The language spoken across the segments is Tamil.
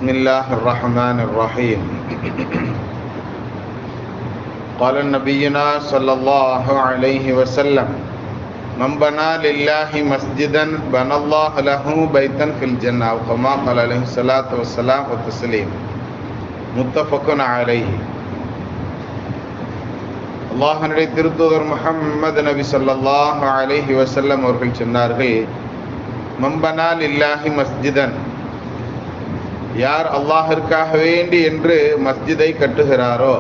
بسم الله الرحمن الرحيم. قال نبينا صلى الله عليه وسلم: من بنى لله مسجدا بنى الله له بيتا في الجنة، أو كما قال عليه الصلاة والسلام والتسليم. متفق عليه. அல்லாஹ்வுடைய திருத்தூதர் முஹம்மது நபி ஸல்லல்லாஹு அலைஹி வஸல்லம் அவர்கள் சொன்னார்கள், மம்பனா லில்லாஹி மஸ்ஜிதன், யார் அல்லாஹிற்காக வேண்டி என்று மஸ்ஜிதை கட்டுகிறாரோ,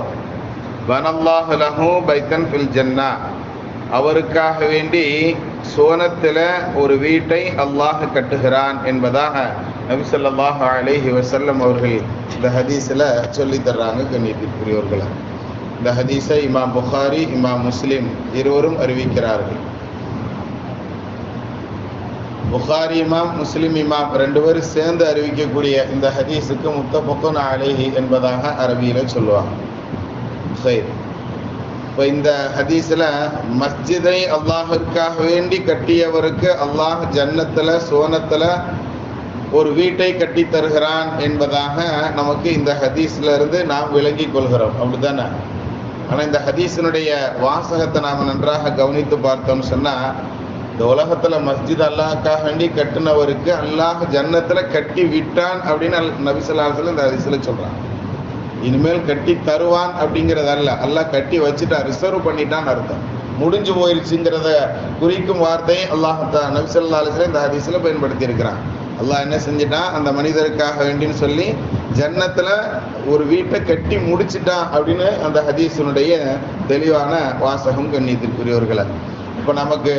பனல்லாஹு லஹு பைத்தன் ஃபில் ஜன்னா, அவருக்காக வேண்டி சுவனத்தில் ஒரு வீட்டை அல்லாஹ் கட்டுகிறான் என்பதாக நபி ஸல்லல்லாஹு அலைஹி வஸல்லம் அவர்கள் இந்த ஹதீஸில் சொல்லி தர்றாங்க. கண்ணியத்திற்குரியவர்களே, இந்த ஹதீஸை இமாம் புகாரி, இமாம் முஸ்லிம் இருவரும் அறிவிக்கிறார்கள். புகாரி இமாம், முஸ்லிம் இமாம் ரெண்டு பேரும் சேர்ந்து அறிவிக்கக்கூடிய இந்த ஹதீஸுக்கு முத்தஃபக்குன் அலைஹி என்பதாக அரபியில் சொல்லுவாங்க. சரி, இப்போ இந்த ஹதீஸில் மஸ்ஜிதை அல்லாஹிற்காக வேண்டி கட்டியவருக்கு அல்லாஹ் ஜன்னத்தில் சுவனத்தில் ஒரு வீட்டை கட்டி தருகிறான் என்பதாக நமக்கு இந்த ஹதீஸ்ல இருந்து நாம் விளங்கி கொள்கிறோம், அப்படித்தானே? ஆனால் இந்த ஹதீஸினுடைய வாசகத்தை நாம் நன்றாக கவனித்து பார்த்தோம்னு சொன்னால், இந்த உலகத்தில் மஸ்ஜித் அல்லாஹ்க்காக வேண்டி கட்டினவருக்கு அல்லாஹ் ஜன்னத்தில் கட்டி விட்டான் அப்படின்னு நபி ஸல்லல்லாஹு அலைஹி வஸல்லம் இந்த ஹதீஸில் சொல்கிறான். இனிமேல் கட்டி தருவான் அப்படிங்கிறது அல்ல, அல்லாஹ் கட்டி வச்சுட்டா, ரிசர்வ் பண்ணிட்டான்னு அர்த்தம். முடிஞ்சு போயிருச்சுங்கிறத குறிக்கும் வார்த்தையை அல்லாஹ் நபி ஸல்லல்லாஹு அலைஹி வஸல்லம் இந்த ஹதீஸில் பயன்படுத்தி இருக்கிறான். அல்லாஹ் என்ன செஞ்சிட்டான், அந்த மனிதருக்காக வேண்டின்னு சொல்லி ஜன்னத்தில் ஒரு வீட்டை கட்டி முடிச்சிட்டான் அப்படின்னு அந்த ஹதீஸினுடைய தெளிவான வாசகம். கண்ணியத்திற்குரியவர்களை, இப்போ நமக்கு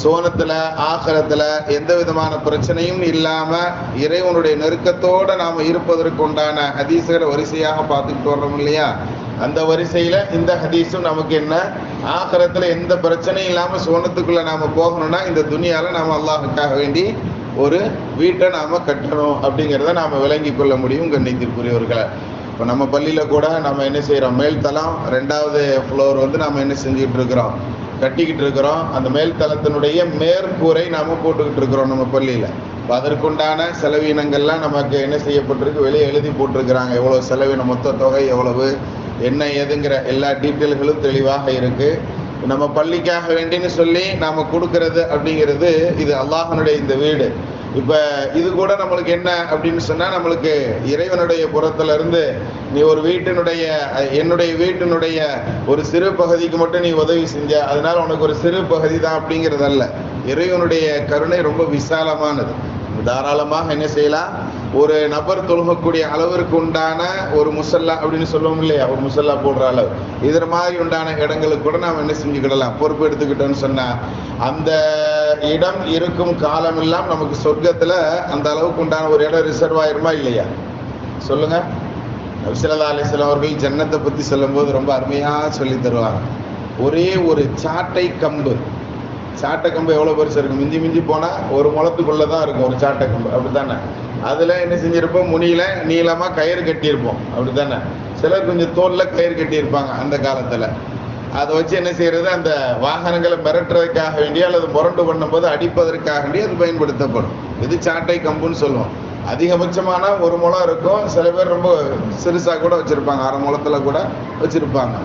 சோனத்தில் ஆகிரத்தில் எந்த விதமான பிரச்சனையும் இல்லாமல் இறைவனுடைய நெருக்கத்தோடு நாம் இருப்பதற்கு உண்டான ஹதீஸுகளை வரிசையாக பார்த்துக்கிட்டு வர்றோம் இல்லையா? அந்த வரிசையில் இந்த ஹதீஸும் நமக்கு என்ன, ஆகிரத்தில் எந்த பிரச்சனையும் இல்லாமல் சோனத்துக்குள்ளே நாம் போகணும்னா இந்த துனியாவில் நாம் அல்லாஹுக்காக வேண்டி ஒரு வீட்டை நாம் கட்டணும் அப்படிங்கிறத நாம் விளங்கி கொள்ள முடியும். கண்ணியத்திற்குரியவர்களை, இப்போ நம்ம பள்ளியில் கூட நம்ம என்ன செய்கிறோம், மேல்தளம் 2வது ஃப்ளோர் நாம் என்ன செஞ்சுக்கிட்டு இருக்கிறோம், கட்டிக்கிட்டு இருக்கிறோம். அந்த மேல் தளத்தினுடைய மேற்கூரை நாம் போட்டுக்கிட்டு இருக்கிறோம் நம்ம பள்ளியில். இப்போ அதற்குண்டான செலவினங்கள்லாம் நமக்கு என்ன செய்யப்பட்டிருக்கு, வெளியே எழுதி போட்டிருக்கிறாங்க. எவ்வளோ செலவினம், மொத்த தொகை எவ்வளவு, என்ன ஏதுங்கிற எல்லா டீட்டெயில்களும் தெளிவாக இருக்குது. நம்ம பள்ளிக்காக வேண்டின்னு சொல்லி நாம் கொடுக்கறது அப்படிங்கிறது இது அல்லாஹ்வுடைய இந்த வீடு. இப்போ இது கூட நம்மளுக்கு என்ன அப்படின்னு சொன்னால், நம்மளுக்கு இறைவனுடைய புறத்துல இருந்து நீ ஒரு வீட்டினுடைய, என்னுடைய வீட்டினுடைய ஒரு சிறு பகுதிக்கு மட்டும் நீ உதவி செஞ்ச, அதனால உனக்கு ஒரு சிறு பகுதி தான் அப்படிங்கிறது அல்ல. இறைவனுடைய கருணை ரொம்ப விசாலமானது. தாராளமாக என்ன செய்யலாம், ஒரு நபர் தொழுகக்கூடிய அளவிற்கு உண்டான ஒரு முசல்லா அப்படின்னு சொல்லுவோம் இல்லையா, ஒரு முசல்லா போடுற அளவு, இதர் மாதிரி உண்டான இடங்களுக்கு கூட நாம் என்ன செஞ்சுக்கிடலாம், பொறுப்பு எடுத்துக்கிட்டோம்னு சொன்னால், அந்த இடம் இருக்கும் காலமெல்லாம் நமக்கு சொர்க்கத்தில் அந்த அளவுக்கு உண்டான ஒரு இடம் ரிசர்வ் ஆயிருமா இல்லையா? சொல்லுங்க. நபி ஸல்லல்லாஹு அலைஹி வஸல்லம் அவர்கள் ஜன்னத்தை பற்றி சொல்லும்போது ரொம்ப அருமையாக சொல்லி தருவாங்க. ஒரே ஒரு சாட்டை கம்பு, சாட்டை கம்பு எவ்வளோ பெருசு இருக்கும், மிஞ்சி மிஞ்சி போனால் ஒரு முளத்துக்குள்ளே தான் இருக்கும் ஒரு சாட்டை கம்பு, அப்படி தானே? அதில் என்ன செஞ்சுருப்போம், முனியில் நீளமாக கயிறு கட்டியிருப்போம், அப்படி தானே? சிலர் கொஞ்சம் தோலில் கயிறு கட்டியிருப்பாங்க அந்த காலத்தில். அதை வச்சு என்ன செய்கிறது, அந்த வாகனங்களை மிரட்டுறதுக்காக வேண்டிய அல்லது முரண்டு பண்ணும்போது அடிப்பதற்காக வேண்டிய அது பயன்படுத்தப்படும். இது சாட்டை கம்புன்னு சொல்லுவோம். அதிகபட்சமான ஒரு முளம் இருக்கும், சில பேர் ரொம்ப சிறுசாக கூட வச்சுருப்பாங்க, 1/2 முளத்தில் கூட வச்சுருப்பாங்க.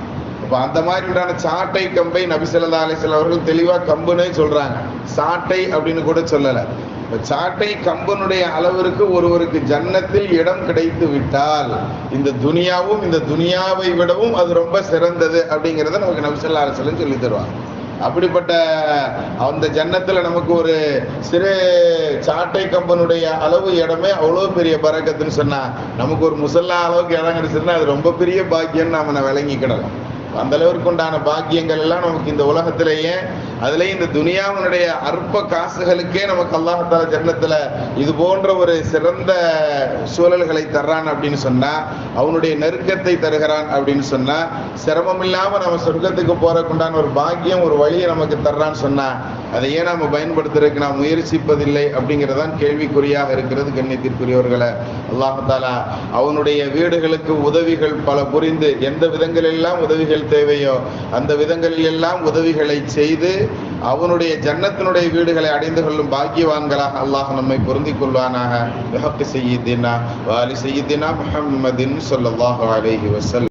இப்போ அந்த மாதிரி உண்டான சாட்டை கம்பை நபி ஸல்லல்லாஹு அலைஹி வஸல்லம் அவர்கள் தெளிவாக கம்புன்னே சொல்கிறாங்க, சாட்டை அப்படின்னு கூட சொல்லலை. இப்போ சாட்டை கம்பனுடைய அளவிற்கு ஒருவருக்கு ஜன்னத்தில் இடம் கிடைத்து விட்டால் இந்த துனியாவும் இந்த துனியாவை விடவும் அது ரொம்ப சிறந்தது அப்படிங்கிறத நமக்கு நபி ஸல்லல்லாஹு அலைஹி வஸல்லம் சொல்லி தருவாங்க. அப்படிப்பட்ட அந்த ஜன்னத்தில் நமக்கு ஒரு சிறு சாட்டை கம்பனுடைய அளவு இடமே அவ்வளோ பெரிய பரக்கத்துன்னு சொன்னால், நமக்கு ஒரு முசல்லா அளவுக்கு இடம் கிடைச்சிருந்தா அது ரொம்ப பெரிய பாக்கியம்னு நாம் விளங்கிக்கிடலாம். அந்த அளவிற்கு உண்டான பாக்கியங்கள் எல்லாம் நமக்கு இந்த உலகத்திலேயே, அதுலேயும் இந்த துனியாவினுடைய அற்ப காசுகளுக்கே நமக்கு அல்லாஹ் தஆலா ஜன்னத்தில் இது போன்ற ஒரு சிறந்த சூழல்களை தர்றான் அப்படின்னு சொன்னால், அவனுடைய நெருக்கத்தை தருகிறான் அப்படின்னு சொன்னால், சிரமம் இல்லாமல் நம்ம சொர்க்கத்துக்கு போறதுக்குண்டான ஒரு பாக்கியம், ஒரு வழியை நமக்கு தர்றான்னு சொன்னால், அதை ஏன் நம்ம பயன்படுத்துறதுக்கு நாம் முயற்சிப்பதில்லை அப்படிங்கிறதான் கேள்விக்குறியாக இருக்கிறது. கண்ணியத்திற்குரியவர்களை, அல்லாஹ் தஆலா அவனுடைய வீடுகளுக்கு உதவிகள் பல புரிந்து, எந்த விதங்களெல்லாம் உதவிகள் தேவையோ அந்த விதங்களில் எல்லாம் உதவிகளை செய்து அவனுடைய ஜன்னத்தினுடைய வீடுகளை அடைந்து கொள்ளும் பாக்கியவான்களாக அல்லாஹ் நம்மை பொருந்திக் கொள்வானாக. பிஹக்கி சய்யிதினா வ ஆலி சய்யிதினா முஹம்மதின் ஸல்லல்லாஹு அலைஹி வஸல்லம்.